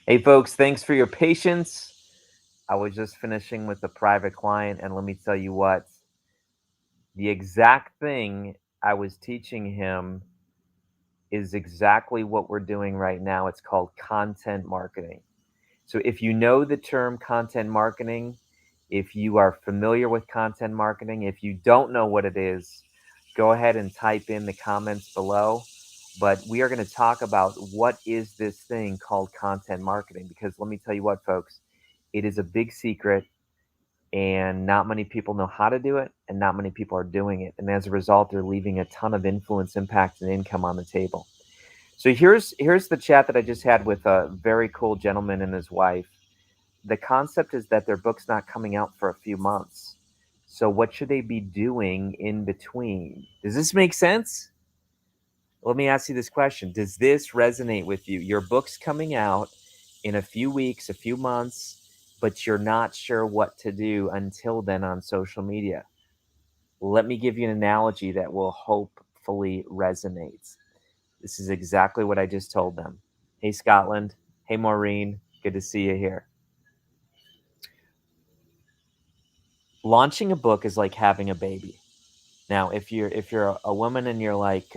Hey, folks, thanks for your patience. I was just finishing with a private client, and let me tell you what, the exact thing I was teaching him is exactly what we're doing right now. It's called content marketing. So, if you know the term content marketing, if you are familiar with content marketing, if you don't know what it is, go ahead and type in the comments below. But we are going to talk about what is this thing called content marketing, because let me tell you what, folks, it is a big secret and not many people know how to do it and not many people are doing it. And as a result, they're leaving a ton of influence, impact, and income on the table. So here's the chat that I just had with a very cool gentleman and his wife. The concept is that their book's not coming out for a few months. So what should they be doing in between? Does this make sense? Let me ask you this question. Does this resonate with you? Your book's coming out in a few weeks, a few months, but you're not sure what to do until then on social media. Let me give you an analogy that will hopefully resonate. This is exactly what I just told them. Hey, Scotland. Hey, Maureen. Good to see you here. Launching a book is like having a baby. Now, if you're a woman and you're like,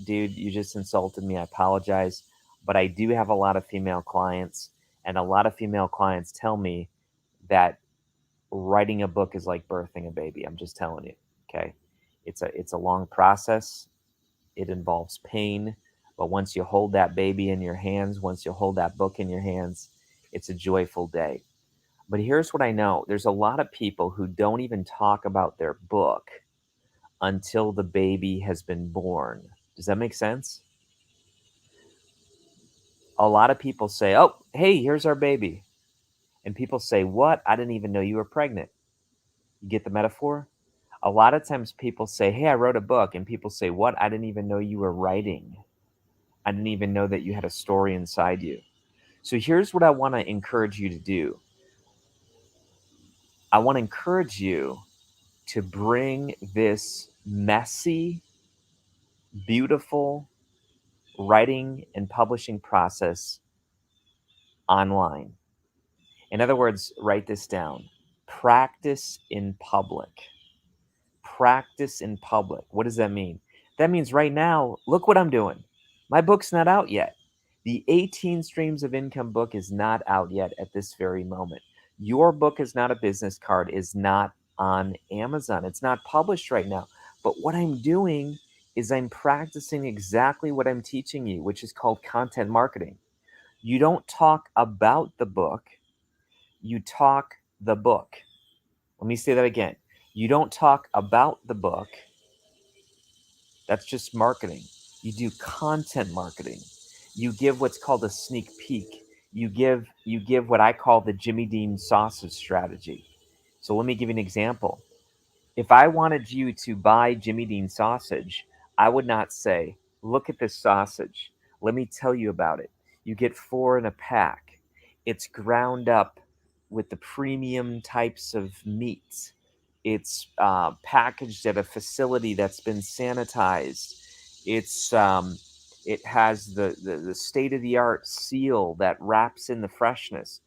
dude, you just insulted me, I apologize, but I do have a lot of female clients, and a lot of female clients tell me that writing a book is like birthing a baby. I'm just telling you, okay? It's a long process. It involves pain, but once you hold that baby in your hands, once you hold that book in your hands, it's a joyful day. But here's what I know: there's a lot of people who don't even talk about their book until the baby has been born. Does that make sense? A lot of people say, "Oh, hey, here's our baby." And people say, "What? I didn't even know you were pregnant." You get the metaphor? A lot of times people say, "Hey, I wrote a book." And people say, "What? I didn't even know you were writing. I didn't even know that you had a story inside you." So here's what I want to encourage you to do. I want to encourage you to bring this messy, beautiful writing and publishing process online. In other words, write this down. Practice in public. Practice in public. What does that mean? That means right now, look what I'm doing. My book's not out yet. The 18 Streams of Income book is not out yet at this very moment. Your book is not a business card, is not on Amazon. It's not published right now. But what I'm doing is I'm practicing exactly what I'm teaching you, which is called content marketing. You don't talk about the book, you talk the book. Let me say that again. You don't talk about the book. That's just marketing. You do content marketing. You give what's called a sneak peek. You give what I call the Jimmy Dean sausage strategy. So let me give you an example. If I wanted you to buy Jimmy Dean sausage, I would not say, "Look at this sausage. Let me tell you about it. You get 4 in a pack. It's ground up with the premium types of meats. It's packaged at a facility that's been sanitized. It has the state of the art seal that wraps in the freshness."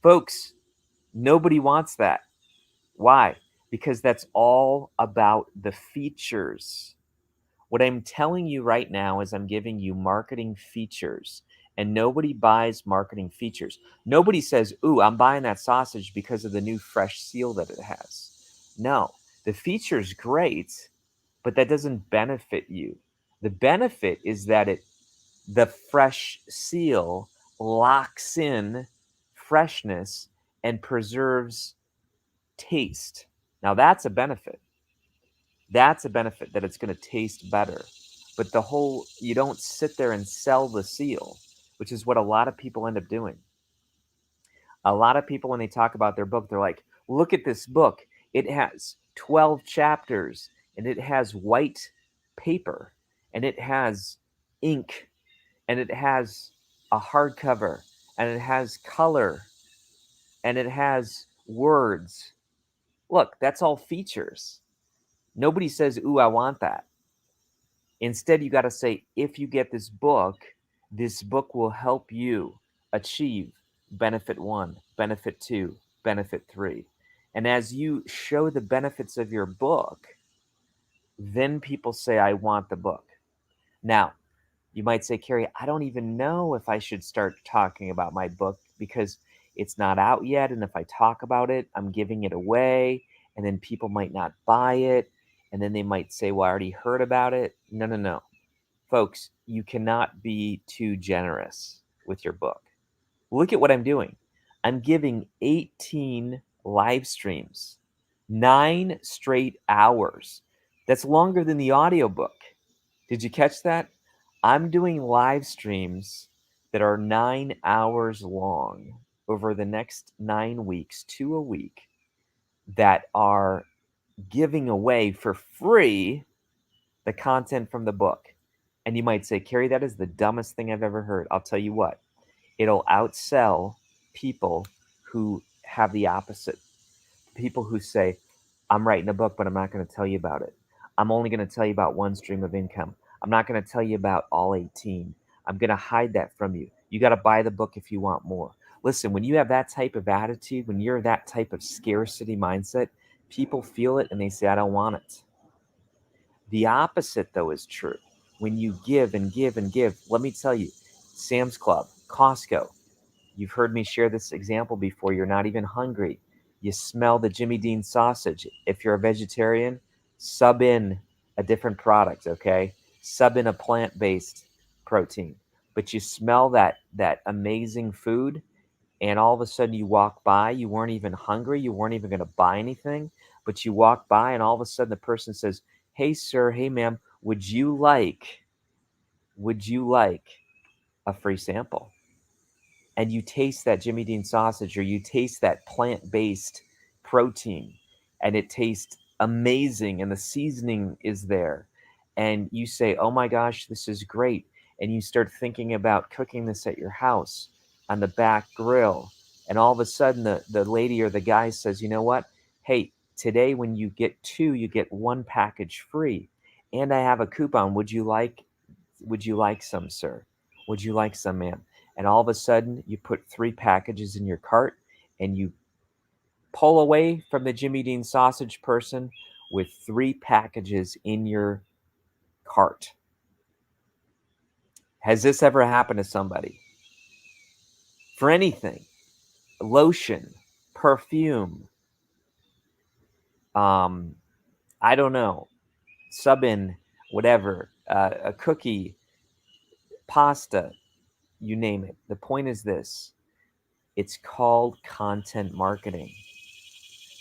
Folks, nobody wants that. Why? Because that's all about the features. What I'm telling you right now is I'm giving you marketing features, and nobody buys marketing features. Nobody says, "Ooh, I'm buying that sausage because of the new fresh seal that it has." No, the feature's great, but that doesn't benefit you. The benefit is that the fresh seal locks in freshness and preserves taste. Now that's a benefit. That's a benefit, that it's going to taste better. But you don't sit there and sell the seal, which is what a lot of people end up doing. A lot of people, when they talk about their book, they're like, "Look at this book. It has 12 chapters, and it has white paper, and it has ink, and it has a hardcover, and it has color, and it has words." Look, that's all features. Nobody says, "Ooh, I want that." Instead, you got to say, if you get this book will help you achieve benefit 1, benefit 2, benefit 3. And as you show the benefits of your book, then people say, I want the book. Now, you might say, Kary, I don't even know if I should start talking about my book because it's not out yet. And if I talk about it, I'm giving it away. And then people might not buy it. And then they might say, well, I already heard about it. No, no, no. Folks, you cannot be too generous with your book. Look at what I'm doing. I'm giving 18 live streams, 9 straight hours. That's longer than the audiobook. Did you catch that? I'm doing live streams that are 9 hours long over the next 9 weeks, 2 a week, that are giving away for free the content from the book. And you might say, Kary, that is the dumbest thing I've ever heard. I'll tell you what, it'll outsell people who have the opposite. People who say, I'm writing a book, but I'm not going to tell you about it. I'm only going to tell you about one stream of income. I'm not going to tell you about all 18. I'm going to hide that from you. You got to buy the book if you want more. Listen, when you have that type of attitude, when you're that type of scarcity mindset, people feel it and they say, I don't want it. The opposite, though, is true. When you give and give and give, let me tell you, Sam's Club, Costco, you've heard me share this example before. You're not even hungry. You smell the Jimmy Dean sausage. If you're a vegetarian, sub in a different product, okay? Sub in a plant-based protein. But you smell that amazing food, and all of a sudden you walk by, you weren't even hungry, you weren't even going to buy anything, but you walk by and all of a sudden the person says, hey sir, hey ma'am, would you like a free sample? And you taste that Jimmy Dean sausage, or you taste that plant-based protein, and it tastes amazing, and the seasoning is there, and you say, oh my gosh, this is great, and you start thinking about cooking this at your house on the back grill, and all of a sudden the lady or the guy says, you know what, hey, today when you get 2, you get 1 package free, and I have a coupon. Would you like some, sir? Would you like some, ma'am? And all of a sudden you put 3 packages in your cart and you pull away from the Jimmy Dean sausage person with 3 packages in your cart. Has this ever happened to somebody? For anything, lotion, perfume, I don't know, sub in whatever, a cookie, pasta, you name it. The point is this: it's called content marketing.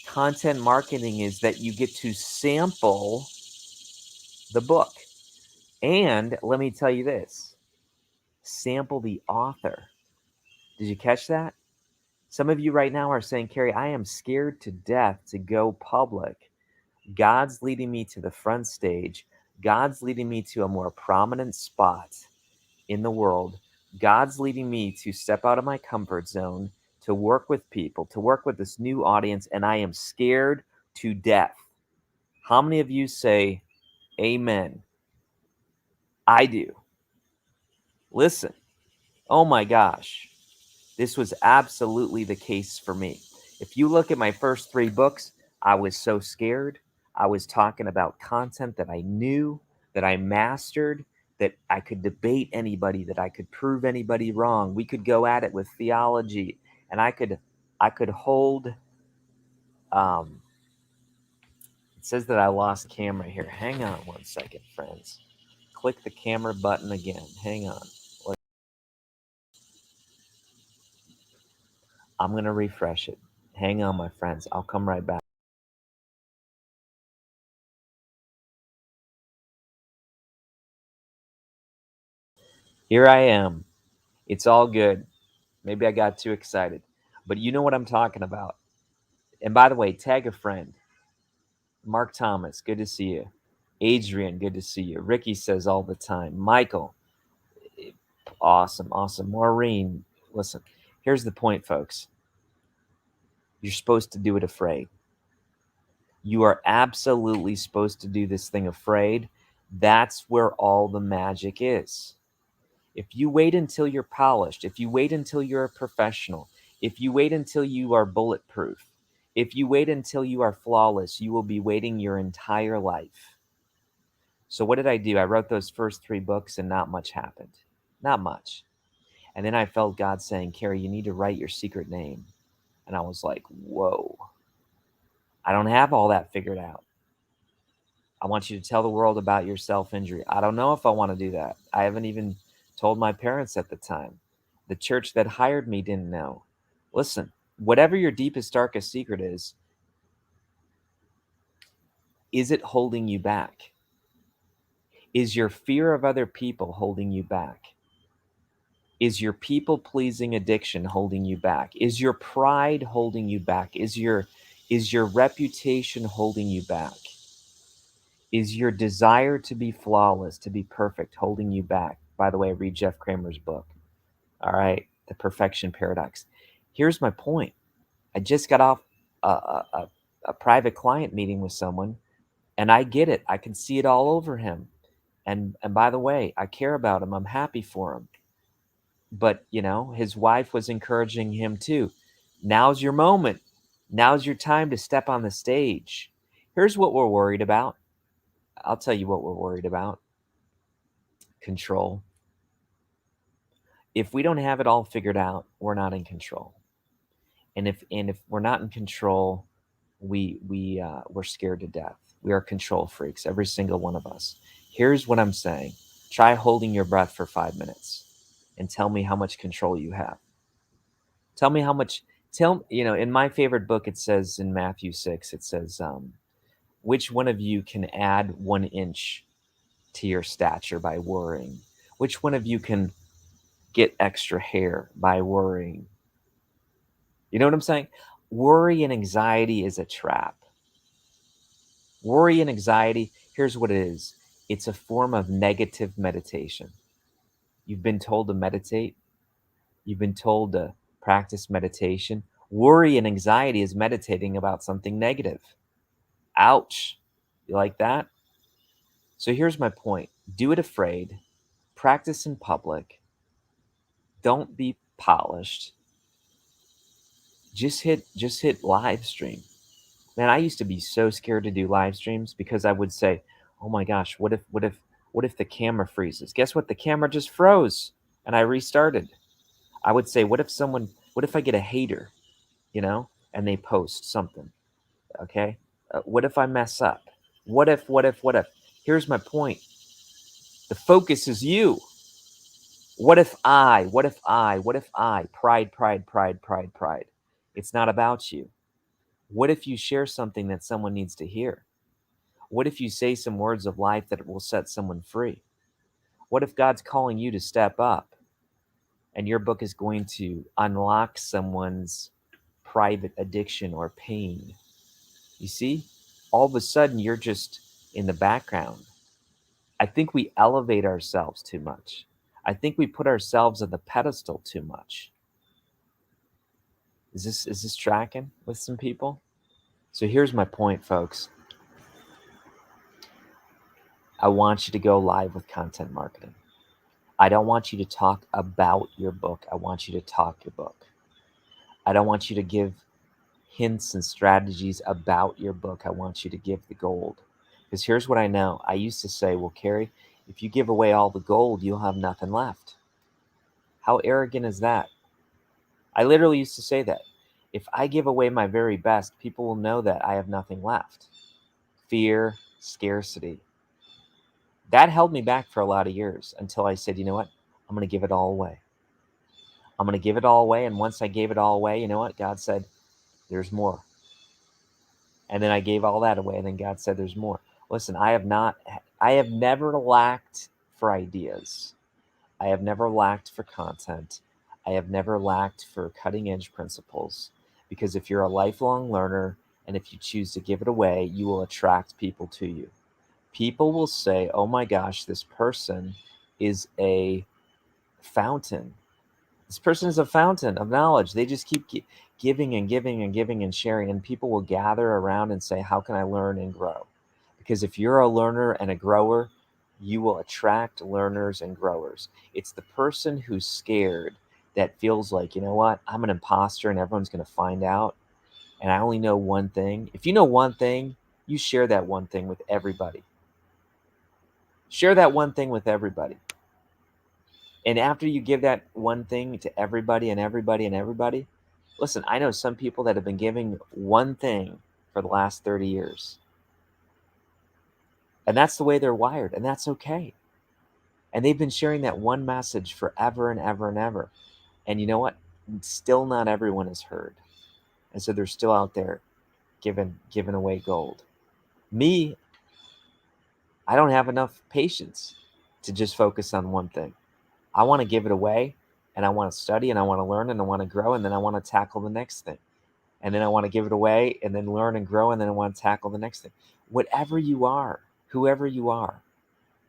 Content marketing is that you get to sample the book. And let me tell you this: sample the author. Did you catch that? Some of you right now are saying, Kary, I am scared to death to go public. God's leading me to the front stage. God's leading me to a more prominent spot in the world. God's leading me to step out of my comfort zone, to work with people, to work with this new audience, and I am scared to death. How many of you say, amen? I do. Listen, oh my gosh, this was absolutely the case for me. If you look at my first 3 books, I was so scared. I was talking about content that I knew, that I mastered, that I could debate anybody, that I could prove anybody wrong. We could go at it with theology, and I could hold. It says that I lost camera here. Hang on one second, friends. Click the camera button again. Hang on. I'm going to refresh it. Hang on, my friends. I'll come right back. Here I am. It's all good. Maybe I got too excited, but you know what I'm talking about. And by the way, tag a friend. Mark Thomas, good to see you. Adrian, good to see you. Ricky says all the time. Michael, awesome, awesome. Maureen, listen, here's the point, folks. You're supposed to do it afraid. You are absolutely supposed to do this thing afraid. That's where all the magic is. If you wait until you're polished, if you wait until you're a professional, If you wait until you are bulletproof, if you wait until you are flawless, you will be waiting your entire life. So what did I do? I wrote those first 3 books and not much happened. Not much. And then I felt God saying, Kary, you need to write your secret name. And I was like, whoa, I don't have all that figured out. I want you to tell the world about your self-injury. I don't know if I want to do that. I haven't even told my parents at the time. The church that hired me didn't know. Listen, whatever your deepest, darkest secret is it holding you back? Is your fear of other people holding you back? Is your people-pleasing addiction holding you back? Is your pride holding you back? Is your reputation holding you back? Is your desire to be flawless, to be perfect, holding you back? By the way, read Jeff Kramer's book. All right, The Perfection Paradox. Here's my point. I just got off a private client meeting with someone, and I get it. I can see it all over him. And by the way, I care about him. I'm happy for him. But, his wife was encouraging him too. Now's your moment. Now's your time to step on the stage. Here's what we're worried about. I'll tell you what we're worried about. Control. If we don't have it all figured out, we're not in control. And if we're not in control, we're scared to death. We are control freaks, every single one of us. Here's what I'm saying. Try holding your breath for 5 minutes and tell me how much control you have. Tell me how much, in my favorite book, it says in Matthew 6, it says, which one of you can add 1 inch to your stature by worrying? Which one of you can get extra hair by worrying? You know what I'm saying? Worry and anxiety is a trap. Worry and anxiety, here's what it is. It's a form of negative meditation. You've been told to meditate. You've been told to practice meditation. Worry and anxiety is meditating about something negative. Ouch. You like that? So here's my point. Do it afraid. Practice in public. Don't be polished. Just hit live stream. Man, I used to be so scared to do live streams because I would say, "Oh my gosh, what if the camera freezes?" Guess what? The camera just froze and I restarted. I would say, what if I get a hater, and they post something, okay? What if I mess up? What if? Here's my point. The focus is you. What if I? Pride, pride, pride, pride, pride. It's not about you. What if you share something that someone needs to hear? What if you say some words of life that will set someone free? What if God's calling you to step up and your book is going to unlock someone's private addiction or pain? You see, all of a sudden you're just in the background. I think we elevate ourselves too much. I think we put ourselves on the pedestal too much. Is this tracking with some people? So here's my point, folks. I want you to go live with content marketing. I don't want you to talk about your book. I want you to talk your book. I don't want you to give hints and strategies about your book. I want you to give the gold. Because here's what I know. I used to say, well, Kary, if you give away all the gold, you'll have nothing left. How arrogant is that? I literally used to say that. If I give away my very best, people will know that I have nothing left. Fear, scarcity. That held me back for a lot of years until I said, you know what? I'm going to give it all away. I'm going to give it all away. And once I gave it all away, you know what? God said, there's more. And then I gave all that away. And then God said, there's more. Listen, I have never lacked for ideas. I have never lacked for content. I have never lacked for cutting edge principles. Because if you're a lifelong learner and if you choose to give it away, you will attract people to you. People will say, oh my gosh, this person is a fountain. This person is a fountain of knowledge. They just keep giving and giving and giving and sharing. And people will gather around and say, how can I learn and grow? Because if you're a learner and a grower, you will attract learners and growers. It's the person who's scared that feels like, you know what, I'm an imposter and everyone's going to find out, and I only know one thing. If you know one thing, you share that one thing with everybody. Share that one thing with everybody. And after you give that one thing to everybody and everybody and everybody, listen, I know some people that have been giving one thing for the last 30 years. And that's the way they're wired, and that's okay. And they've been sharing that one message forever and ever and ever. And you know what? Still not everyone is heard. And so they're still out there giving away gold. Me, I don't have enough patience to just focus on one thing. I want to give it away, and I want to study, and I want to learn, and I want to grow, and then I want to tackle the next thing. And then I want to give it away and then learn and grow, and then I want to tackle the next thing. Whatever you are, whoever you are,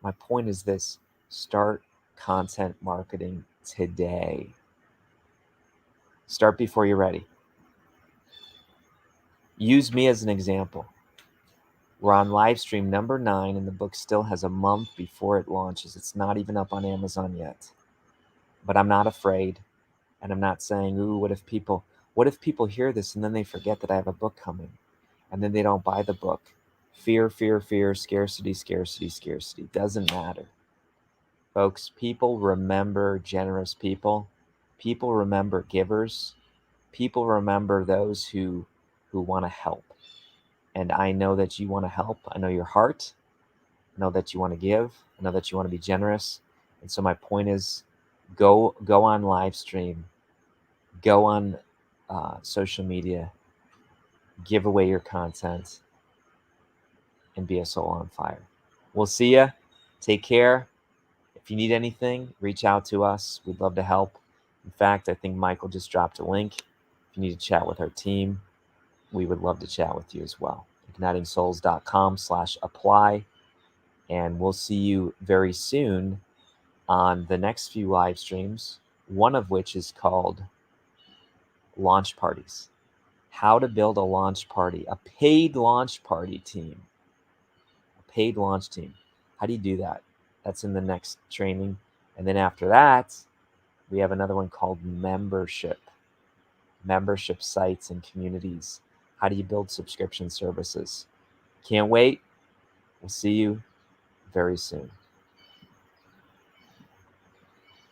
my point is this: start content marketing today. Start before you're ready. Use me as an example. We're on live stream number 9, and the book still has a month before it launches. It's not even up on Amazon yet. But I'm not afraid, and I'm not saying, ooh, what if people hear this and then they forget that I have a book coming, and then they don't buy the book? Fear, fear, fear, scarcity, scarcity, scarcity. Doesn't matter. Folks, people remember generous people. People remember givers. People remember those who want to help. And I know that you want to help. I know your heart. I know that you want to give. I know that you want to be generous. And so my point is, go on live stream. Go on social media. Give away your content. And be a soul on fire. We'll see ya. Take care. If you need anything, reach out to us. We'd love to help. In fact, I think Michael just dropped a link. If you need to chat with our team, we would love to chat with you as well. IgnitingSouls.com/apply. And we'll see you very soon on the next few live streams, one of which is called Launch Parties. How to build a launch party, a paid launch party team. A paid launch team. How do you do that? That's in the next training. And then after that, we have another one called membership sites and communities. How do you build subscription services? Can't wait. We'll see you very soon.